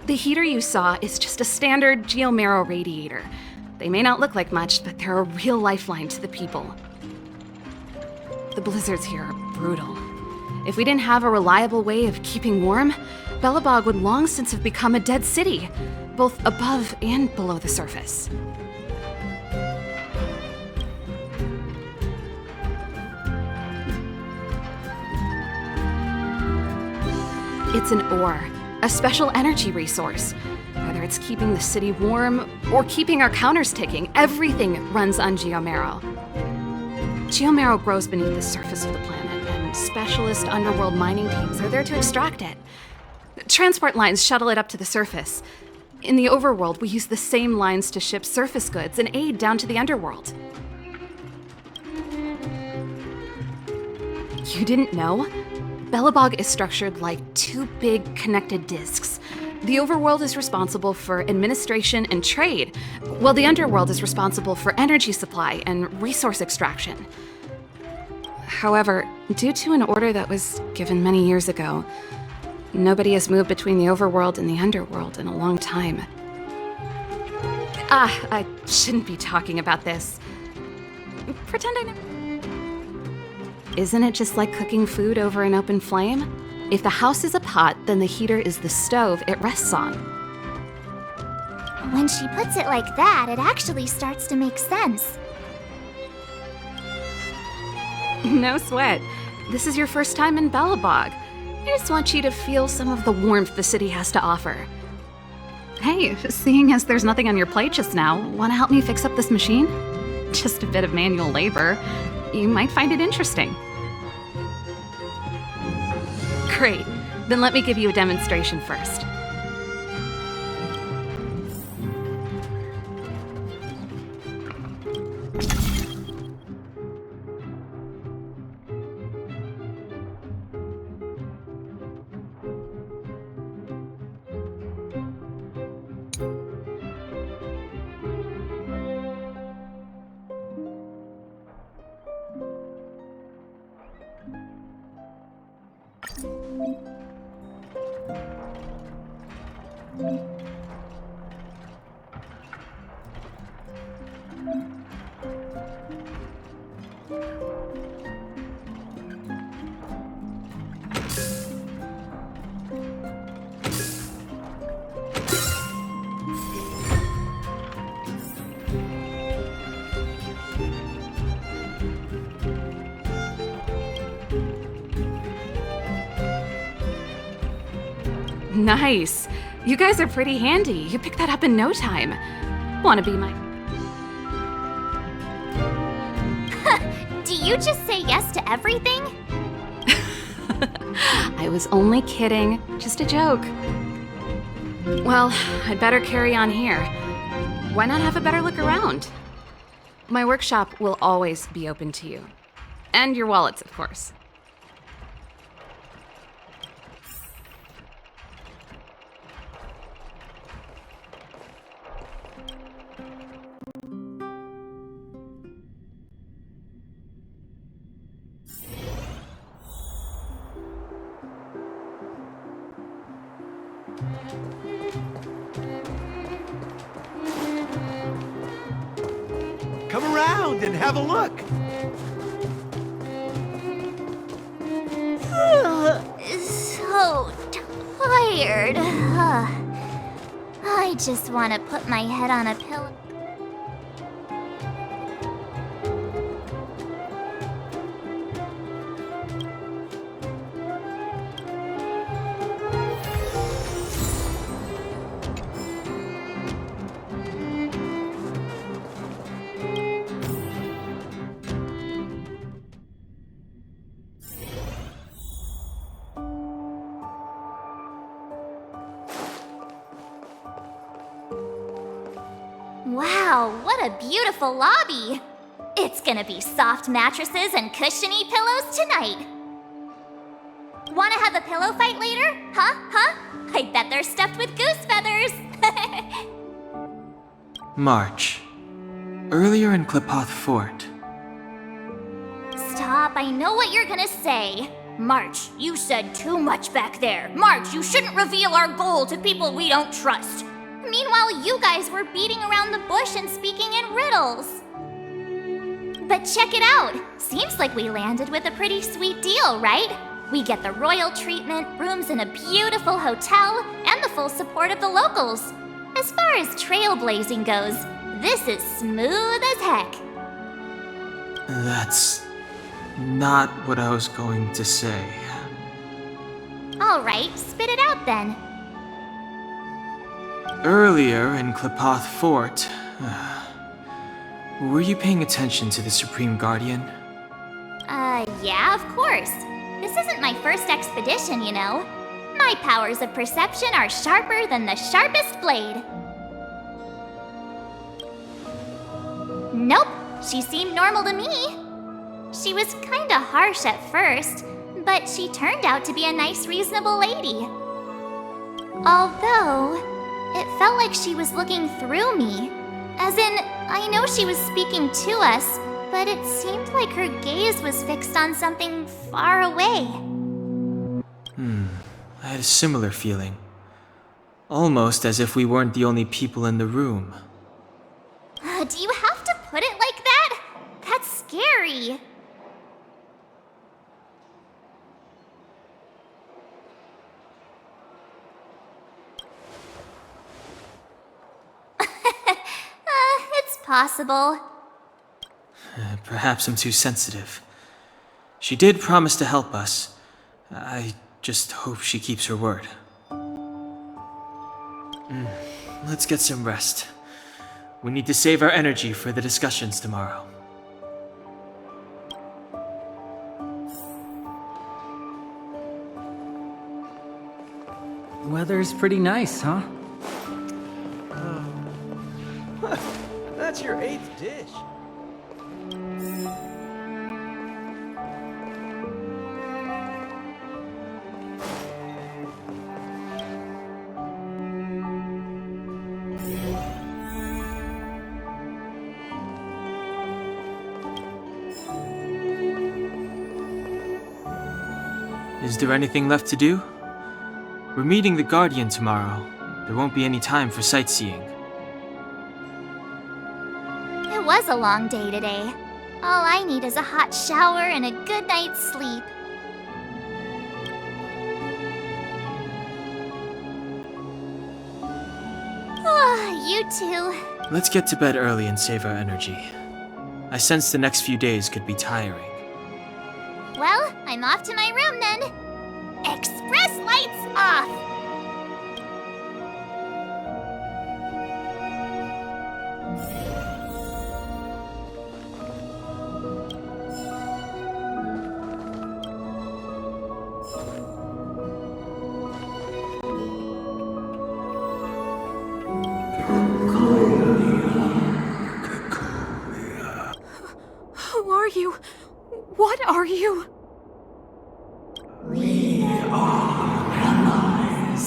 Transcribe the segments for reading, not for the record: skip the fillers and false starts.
The heater you saw is just a standard geomarrow radiator. They may not look like much, but they're a real lifeline to the people. The blizzards here are brutal. If we didn't have a reliable way of keeping warm, Belobog would long since have become a dead city, both above and below the surface. It's an ore, a special energy resource. Whether it's keeping the city warm or keeping our counters ticking, everything runs on geomarrow. Geomarrow grows beneath the surface of the planet, and specialist underworld mining teams are there to extract it. Transport lines shuttle it up to the surface. In the overworld, we use the same lines to ship surface goods and aid down to the underworld. You didn't know? Belobog is structured like two big connected disks. The overworld is responsible for administration and trade, while the underworld is responsible for energy supply and resource extraction. However, due to an order that was given many years ago, nobody has moved between the overworld and the underworld in a long time. I shouldn't be talking about this. Pretend I never... Isn't it just like cooking food over an open flame? If the house is a pot, then the heater is the stove it rests on. When she puts it like that, it actually starts to make sense. No sweat. This is your first time in Belobog. I just want you to feel some of the warmth the city has to offer. Hey, seeing as there's nothing on your plate just now, want to help me fix up this machine? Just a bit of manual labor. You might find it interesting. Great. Then let me give you a demonstration first. Nice. You guys are pretty handy. You picked that up in no time. Want to be my... Do you just say yes to everything? I was only kidding. Just a joke. Well, I'd better carry on here. Why not have a better look around? My workshop will always be open to you. And your wallets, of course. Come around and have a look. So tired. I just want to put my head on a pillow. Wow, what a beautiful lobby! It's gonna be soft mattresses and cushiony pillows tonight. Wanna have a pillow fight later? Huh? I bet they're stuffed with goose feathers! March. Earlier in Klipoth Fort. Stop, I know what you're gonna say. March, you said too much back there. March, you shouldn't reveal our goal to people we don't trust. Meanwhile, you guys were beating around the bush and speaking in riddles. But check it out. Seems like we landed with a pretty sweet deal, right? We get the royal treatment, rooms in a beautiful hotel, and the full support of the locals. As far as trailblazing goes, this is smooth as heck. That's not what I was going to say. Alright, spit it out then. Earlier in Klepoth Fort, were you paying attention to the Supreme Guardian? Yeah, of course. This isn't my first expedition, you know. My powers of perception are sharper than the sharpest blade. Nope, she seemed normal to me. She was kinda harsh at first, but she turned out to be a nice, reasonable lady. Although, it felt like she was looking through me. As in, I know she was speaking to us, but it seemed like her gaze was fixed on something far away. I had a similar feeling. Almost as if we weren't the only people in the room. Do you have to put it like that? That's scary. It's possible. Perhaps I'm too sensitive. She did promise to help us. I just hope she keeps her word. Let's get some rest. We need to save our energy for the discussions tomorrow. Weather's pretty nice, huh? That's your 8th dish. Is there anything left to do? We're meeting the Guardian tomorrow. There won't be any time for sightseeing. It was a long day today. All I need is a hot shower and a good night's sleep. You too. Let's get to bed early and save our energy. I sense the next few days could be tiring. Well, I'm off to my room then. Express lights off! Who are you? What are you? We are allies.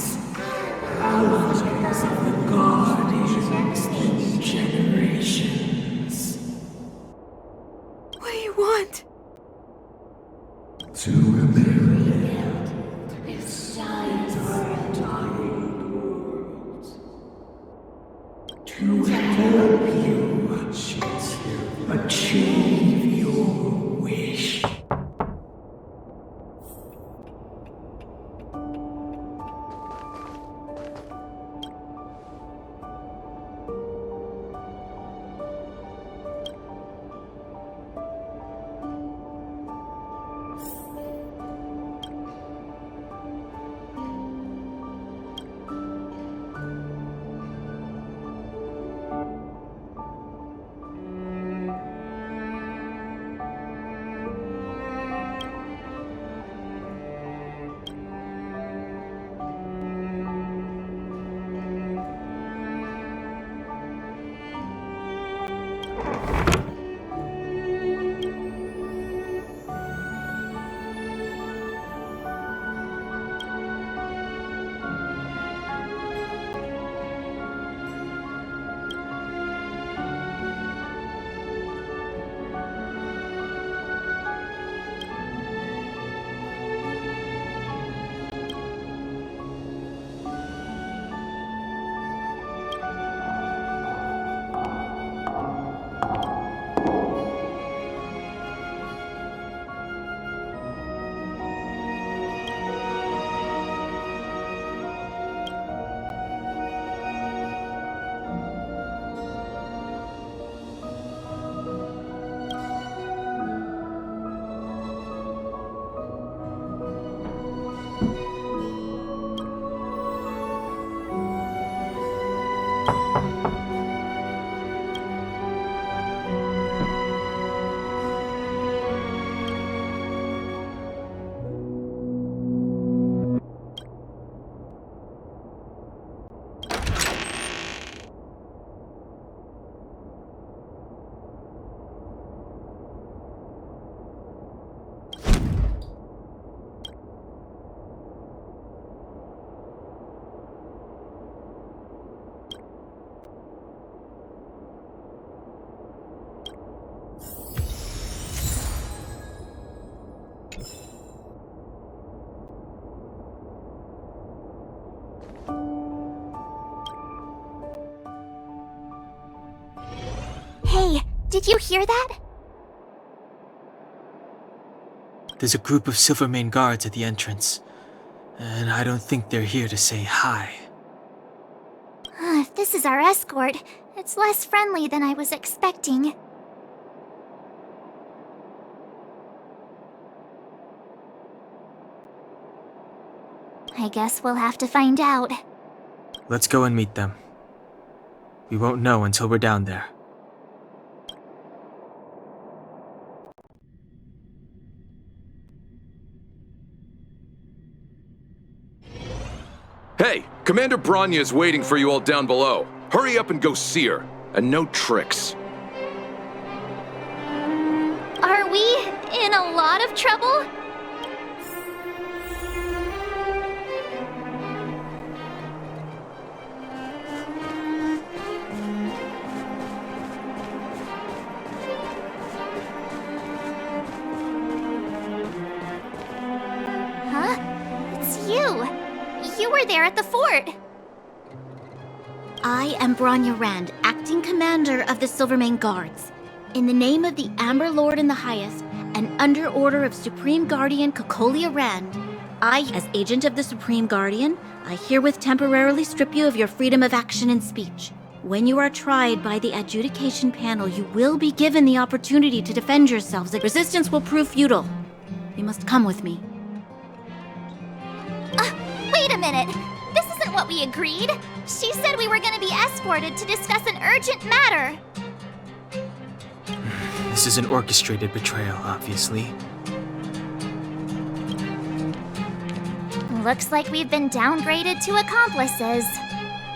Did you hear that? There's a group of Silvermane guards at the entrance, and I don't think they're here to say hi. If this is our escort, it's less friendly than I was expecting. I guess we'll have to find out. Let's go and meet them. We won't know until we're down there. Hey, Commander Bronya is waiting for you all down below. Hurry up and go see her. And no tricks. Are we in a lot of trouble? Huh? It's you. You were there at the fort. I am Bronya Rand, acting commander of the Silvermane Guards. In the name of the Amber Lord in the Highest, and under order of Supreme Guardian Kokolia Rand, I, as agent of the Supreme Guardian, I herewith temporarily strip you of your freedom of action and speech. When you are tried by the adjudication panel, you will be given the opportunity to defend yourselves. Resistance will prove futile. You must come with me. Wait a minute. This isn't what we agreed. She said we were going to be escorted to discuss an urgent matter. This is an orchestrated betrayal, obviously. Looks like we've been downgraded to accomplices.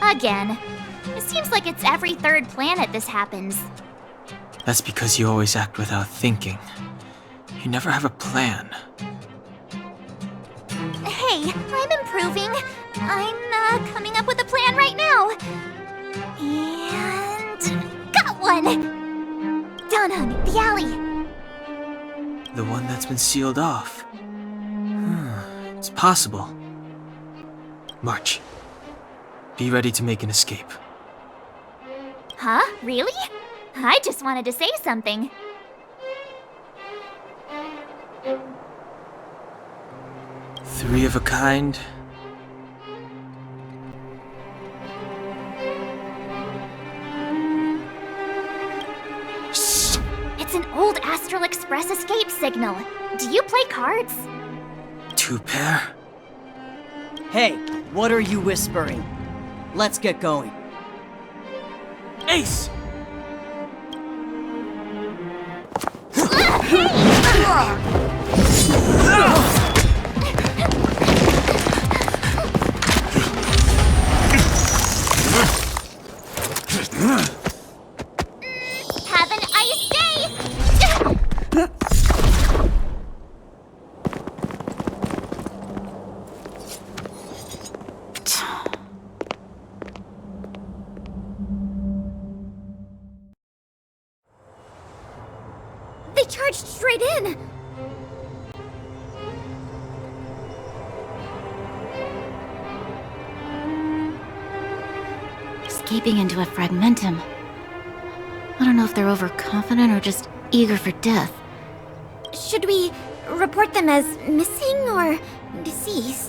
Again. It seems like it's every third planet this happens. That's because you always act without thinking. You never have a plan. Hey, I'm improving. I'm coming up with a plan right now. And got one! Down on the alley. The one that's been sealed off. It's possible. March. Be ready to make an escape. Huh? Really? I just wanted to say something. Three of a kind. Shh! It's an old Astral Express escape signal. Do you play cards? Two pair? Hey, what are you whispering? Let's get going. Ace! Have an ice day! They charged straight in! Escaping into a fragmentum. I don't know if they're overconfident or just eager for death. Should we report them as missing or deceased?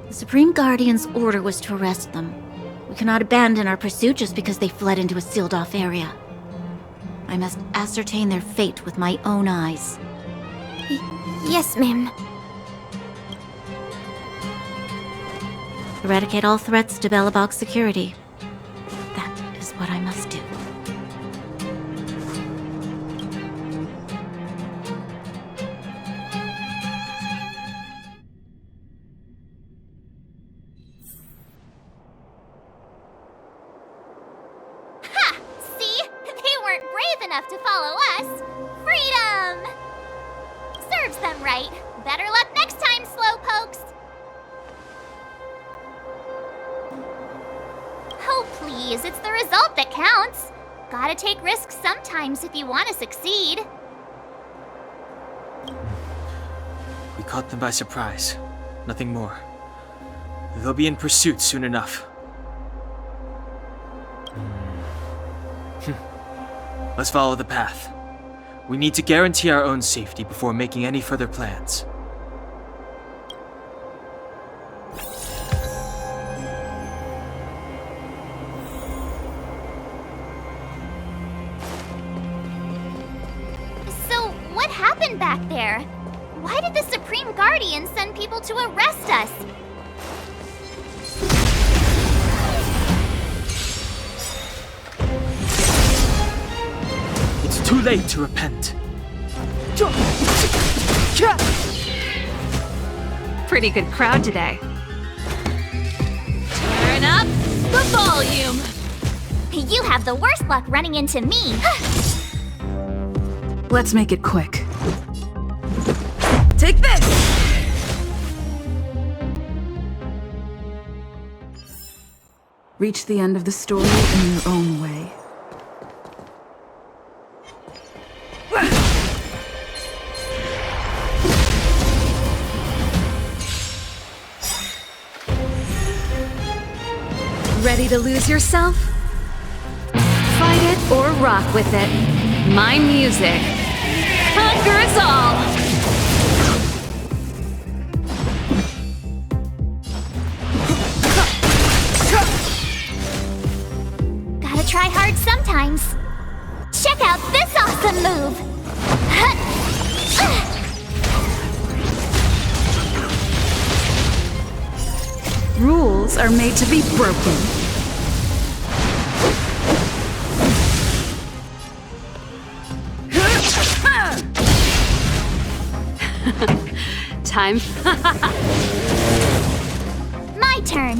The Supreme Guardian's order was to arrest them. We cannot abandon our pursuit just because they fled into a sealed-off area. I must ascertain their fate with my own eyes. Yes, ma'am. Eradicate all threats to Belobog's security. That is what I must do. See? They weren't brave enough to follow us. Freedom! serves them right. Better luck next time, slowpokes. Oh, please, it's the result that counts. Gotta take risks sometimes if you want to succeed. We caught them by surprise. Nothing more. They'll be in pursuit soon enough. Let's follow the path. We need to guarantee our own safety before making any further plans. So, what happened back there? Why did the Supreme Guardian send people to arrest us? It's too late to repent. Pretty good crowd today. Turn up the volume! You have the worst luck running into me. Let's make it quick. Take this! Reach the end of the story in your own way. Ready to lose yourself? Fight it or rock with it. My music conquers all! Gotta try hard sometimes. Check out this awesome move! Rules are made to be broken. Time. My turn.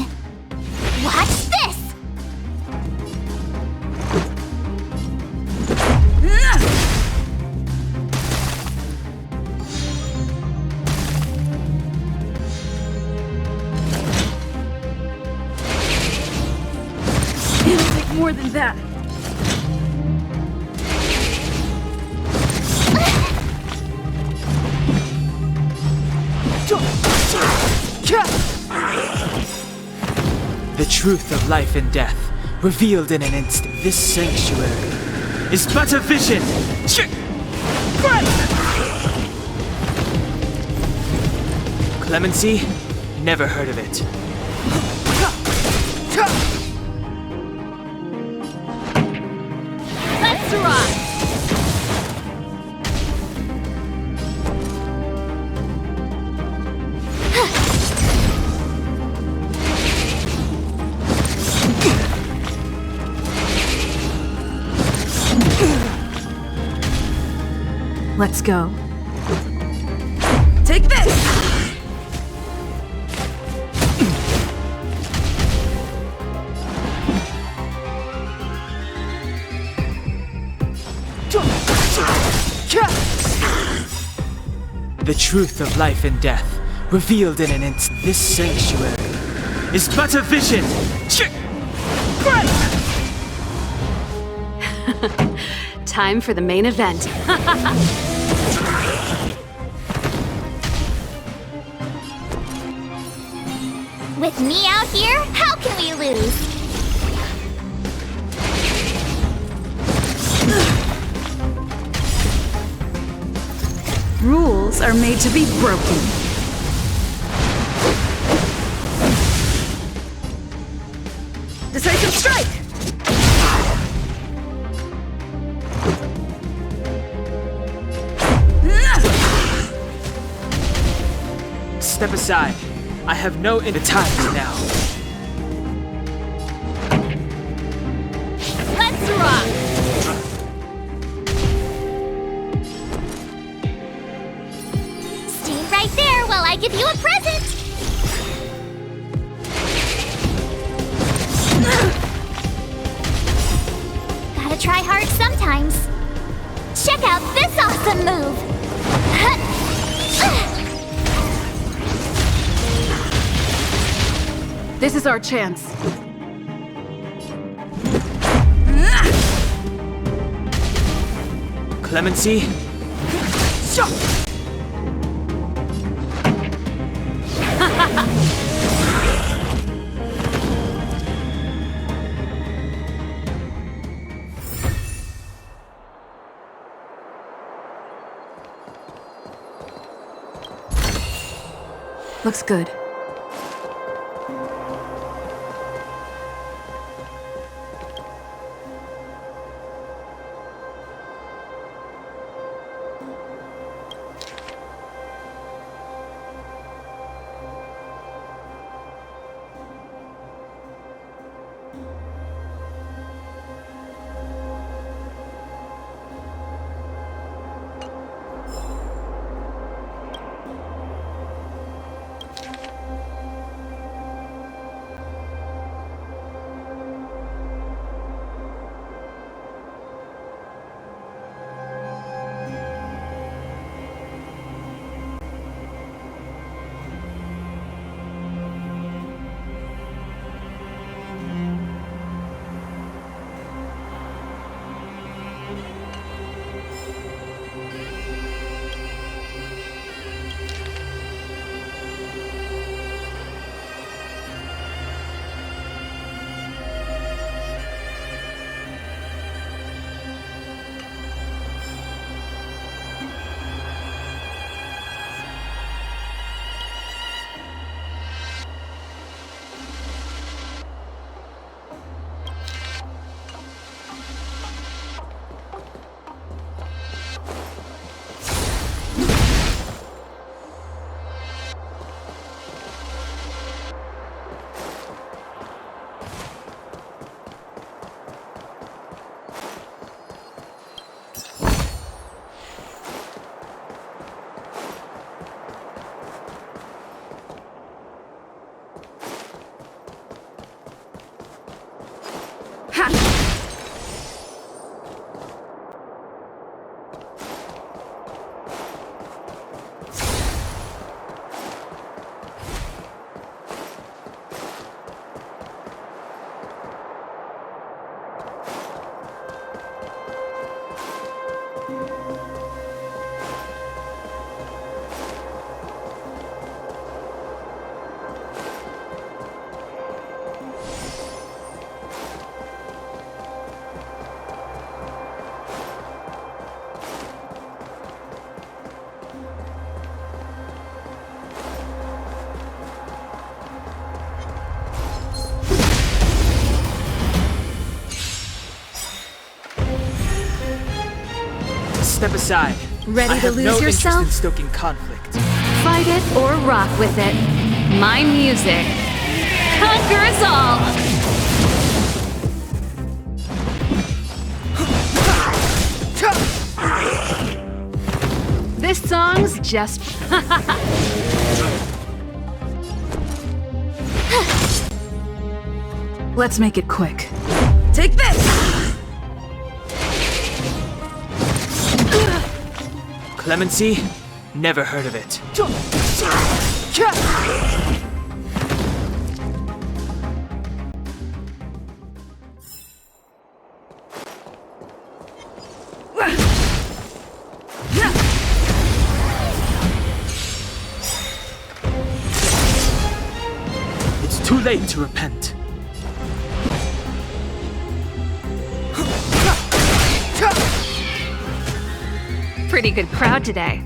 Watch this! It'll take more than that. The truth of life and death, revealed in an instant. This sanctuary is but a vision. Clemency? Never heard of it. Let's rock! Let's go. Take this! The truth of life and death, revealed in an instant. This sanctuary is but a vision. Time for the main event. With me out here, how can we lose? Rules are made to be broken. Decisive strike! Step aside. I have no time now. Let's rock! Stay right there while I give you a present! Gotta try hard sometimes. Check out this awesome move! This is our chance. Clemency? Looks good. Step aside. Ready I to have lose no yourself? interest in stoking conflict. Fight it or rock with it. My music conquers all! This song's just... Let's make it quick. Take this! Clemency? Never heard of it. It's too late to repent. Pretty good crowd today.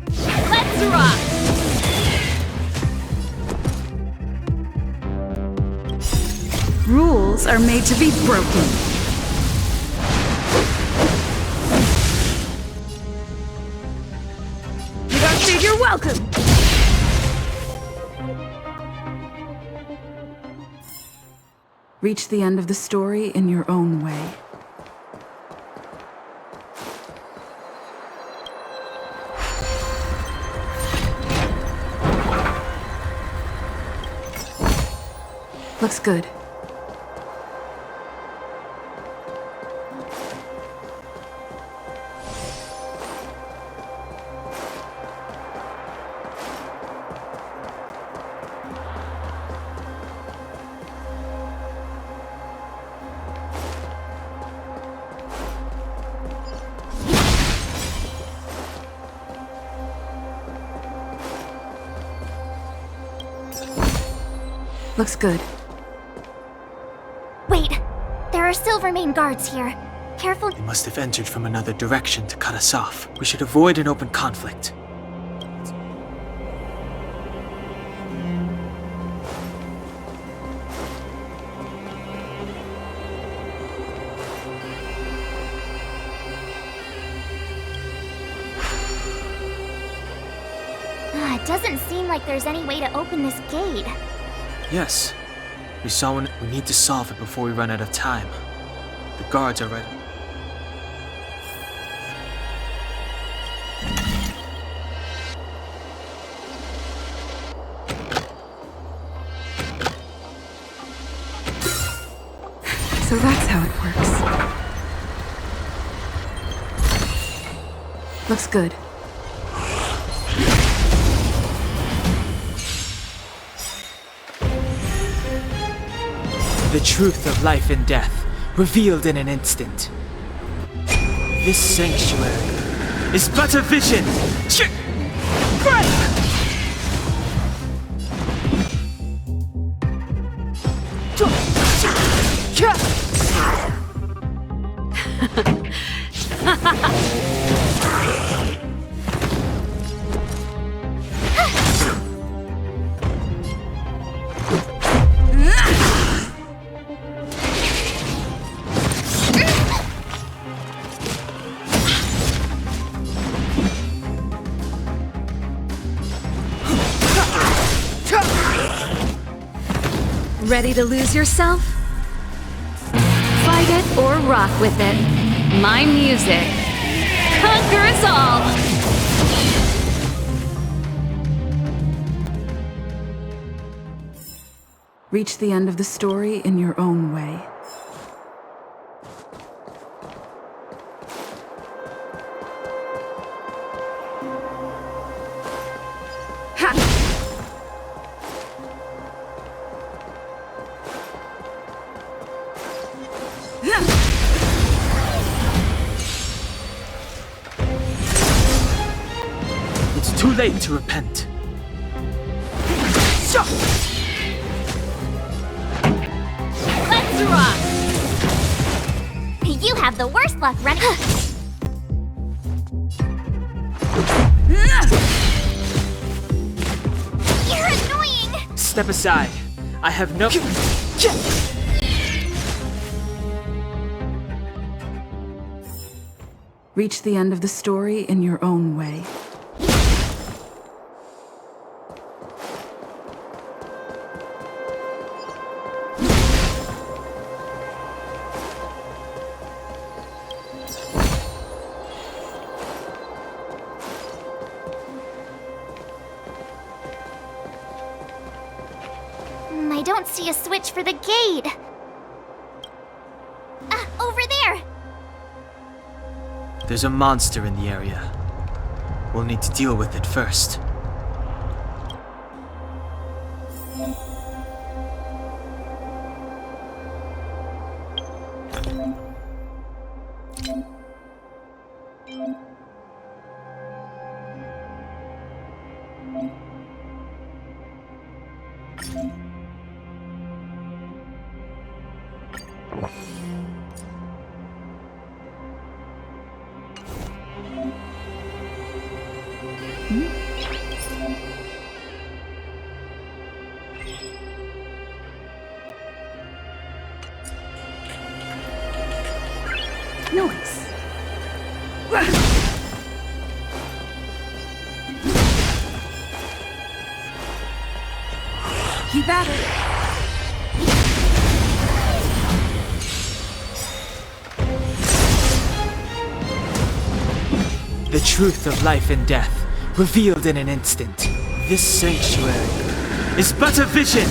Let's rock! Rules are made to be broken. You don't say you're welcome! Reach the end of the story in your own way. Looks good. Looks good. Wait, there are Silvermane guards here. Careful. They must have entered from another direction to cut us off. We should avoid an open conflict. It doesn't seem like there's any way to open this gate. Yes. We saw one. We need to solve it before we run out of time. The guards are right. So that's how it works. Looks good. The truth of life and death, revealed in an instant. This sanctuary is but a vision! Ready to lose yourself? Fight it or rock with it. My music. Conquer us all! Reach the end of the story in your own way. It's too late to repent. Let's rock! You have the worst luck running. You're annoying! Step aside. I have no... Reach the end of the story in your own way. I don't see a switch for the gate. Over there! There's a monster in the area. We'll need to deal with it first. Noise. Keep at it. The truth of life and death, revealed in an instant. This sanctuary is but a vision!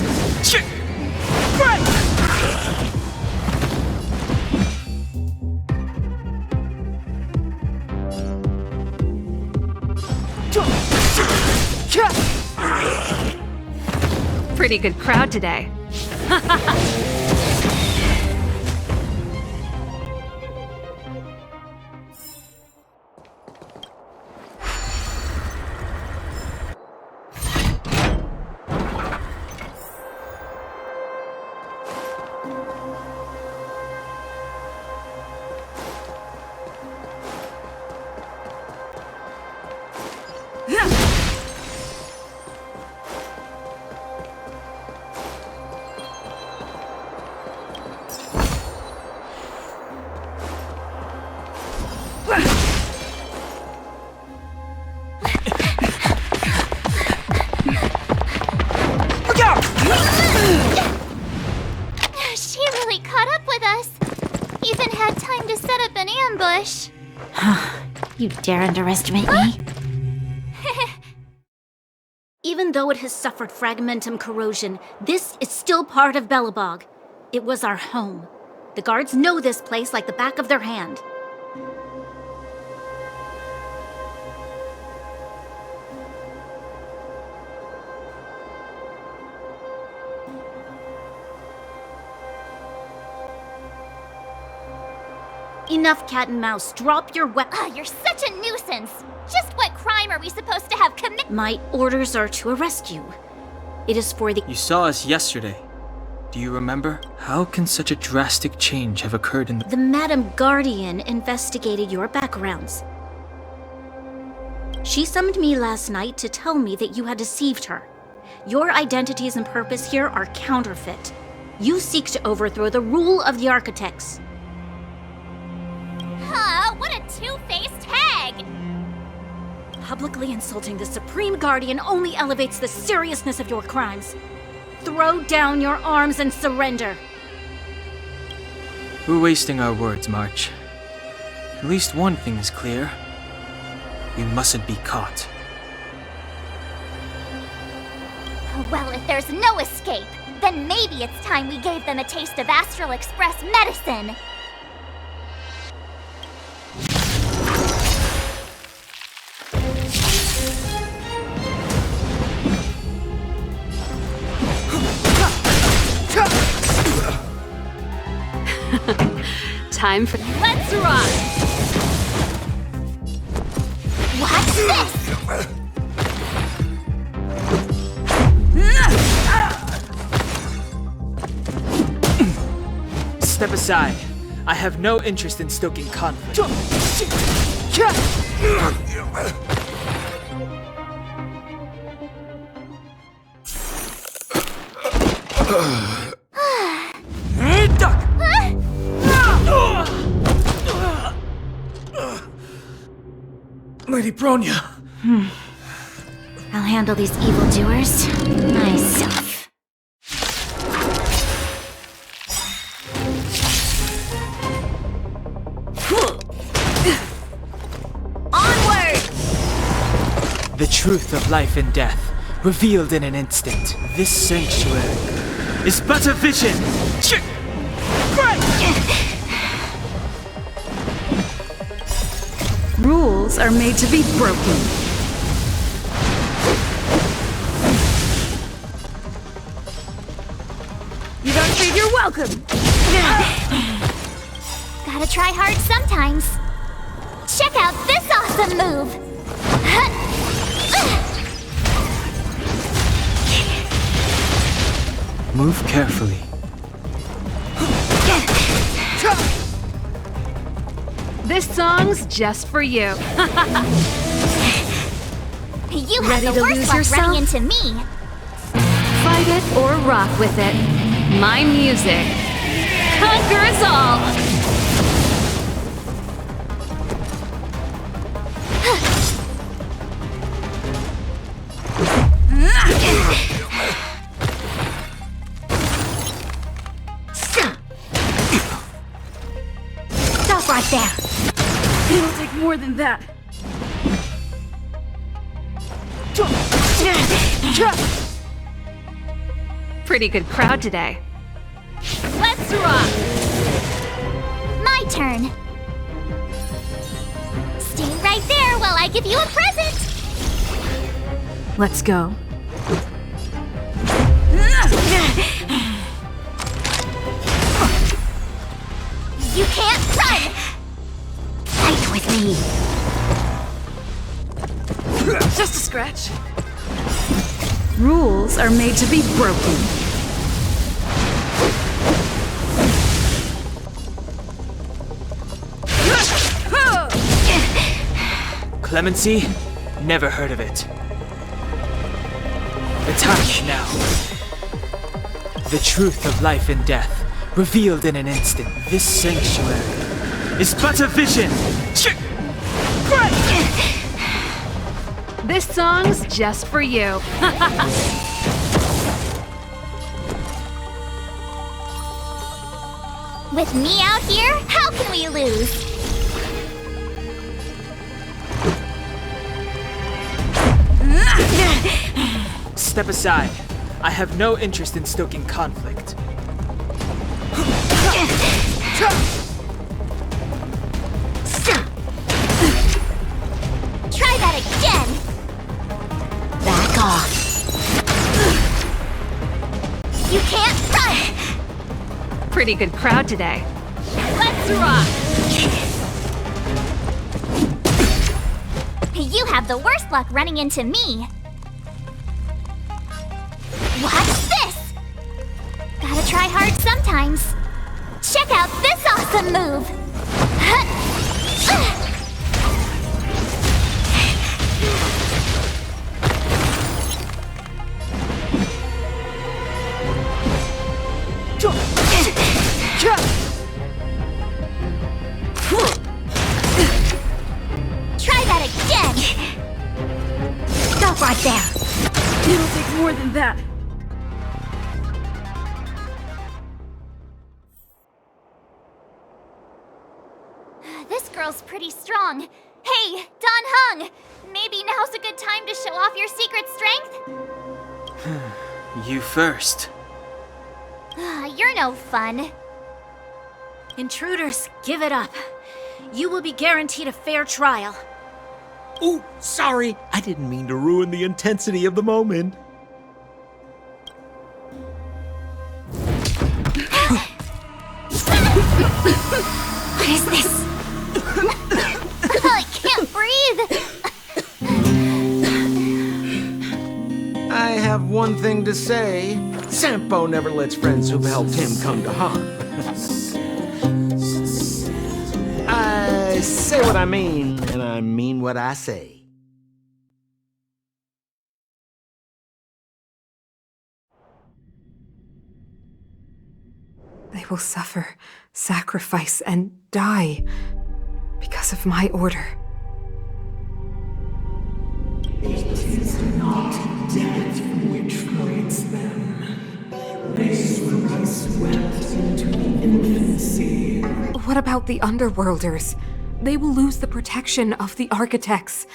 Pretty good crowd today. She really caught up with us. Even had time to set up an ambush. You dare underestimate me? Even though it has suffered fragmentum corrosion, this is still part of Belobog. It was our home. The guards know this place like the back of their hand. Enough cat and mouse. Drop your weapon. You're such a nuisance. Just what crime are we supposed to have committed? My orders are to arrest you. It is for the... You saw us yesterday. Do you remember? How can such a drastic change have occurred in The Madam Guardian investigated your backgrounds. She summoned me last night to tell me that you had deceived her. Your identities and purpose here are counterfeit. You seek to overthrow the rule of the architects. What a two-faced hag! Publicly insulting the Supreme Guardian only elevates the seriousness of your crimes. Throw down your arms and surrender. We're wasting our words, March. At least one thing is clear. You mustn't be caught. Well, if there's no escape, then maybe it's time we gave them a taste of Astral Express medicine. Time for... Let's rock! Watch this! Step aside. I have no interest in stoking conflict. Lady Bronya! I'll handle these evildoers myself. Onward! The truth of life and death, revealed in an instant. This sanctuary is but a vision! Rules are made to be broken. You don't think you're welcome. Gotta try hard sometimes. Check out this awesome move! Move carefully. This song's just for you. You Ready have to the worst lose luck yourself? running into me. Fight it or rock with it. My music conquers all. Stop right there. It'll take more than that. Pretty good crowd today. Let's rock! My turn. Stay right there while I give you a present. Let's go. You can't run! Fight with me. Just a scratch. Rules are made to be broken. Clemency? Never heard of it. Attack now. The truth of life and death, revealed in an instant. This sanctuary is but a vision! This song's just for you. With me out here, how can we lose? Step aside. I have no interest in stoking conflict. Try that again! Back off. You can't run! Pretty good crowd today. Let's rock! You have the worst luck running into me. Watch this! Gotta try hard sometimes. Check out this awesome move! Try that again! Stop right there. It'll take more than that. This girl's pretty strong. Hey, Don Hung! Maybe now's a good time to show off your secret strength? You first. You're no fun. Intruders, give it up. You will be guaranteed a fair trial. Ooh, sorry. I didn't mean to ruin the intensity of the moment. What is this? I can't breathe! I have one thing to say. Sampo never lets friends who've helped him come to harm. I say what I mean, and I mean what I say. They will suffer, sacrifice, and die because of my order. It is not death which frees them. This will be swept into infancy. What about the Underworlders? They will lose the protection of the Architects.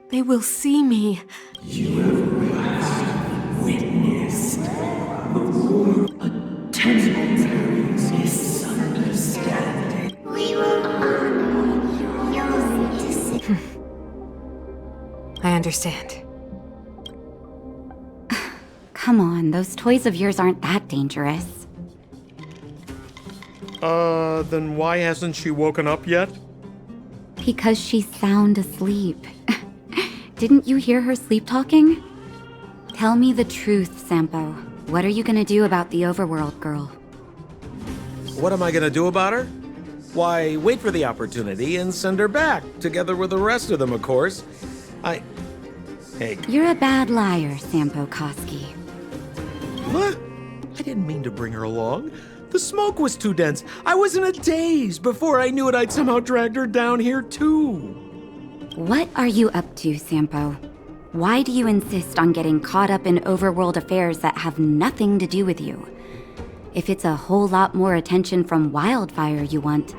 They will see me. You have witnessed the war, a temporary misunderstanding. We will honor your decision. I understand. Come on, those toys of yours aren't that dangerous. Then why hasn't she woken up yet? Because she's sound asleep. Didn't you hear her sleep talking? Tell me the truth, Sampo. What are you gonna do about the overworld girl? What am I gonna do about her? Why, wait for the opportunity and send her back, together with the rest of them, of course. Hey. You're a bad liar, Sampo Koski. What? I didn't mean to bring her along. The smoke was too dense. I was in a daze. Before I knew it, I'd somehow dragged her down here, too. What are you up to, Sampo? Why do you insist on getting caught up in overworld affairs that have nothing to do with you? If it's a whole lot more attention from Wildfire you want,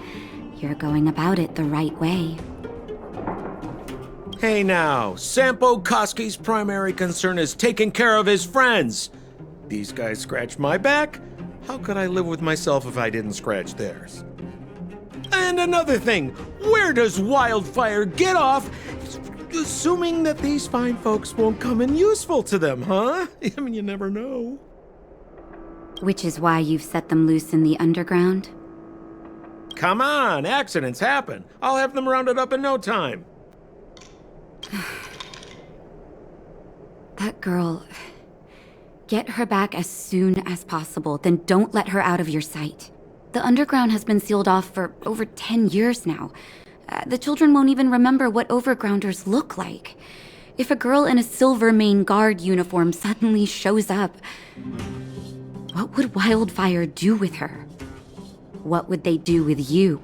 you're going about it the right way. Hey now, Sampo Koski's primary concern is taking care of his friends. These guys scratched my back. How could I live with myself if I didn't scratch theirs? And another thing, where does Wildfire get off assuming that these fine folks won't come in useful to them, huh? I mean, you never know. Which is why you've set them loose in the underground? Come on, accidents happen. I'll have them rounded up in no time. That girl... Get her back as soon as possible, then don't let her out of your sight. The underground has been sealed off for over 10 years now. The children won't even remember what overgrounders look like. If a girl in a Silvermane Guard uniform suddenly shows up, what would Wildfire do with her? What would they do with you?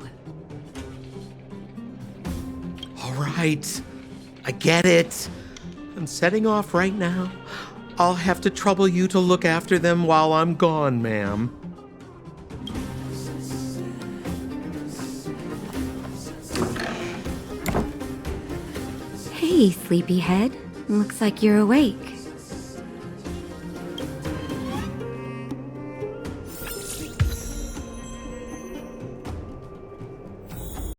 All right, I get it. I'm setting off right now. I'll have to trouble you to look after them while I'm gone, ma'am. Hey, sleepyhead. Looks like you're awake.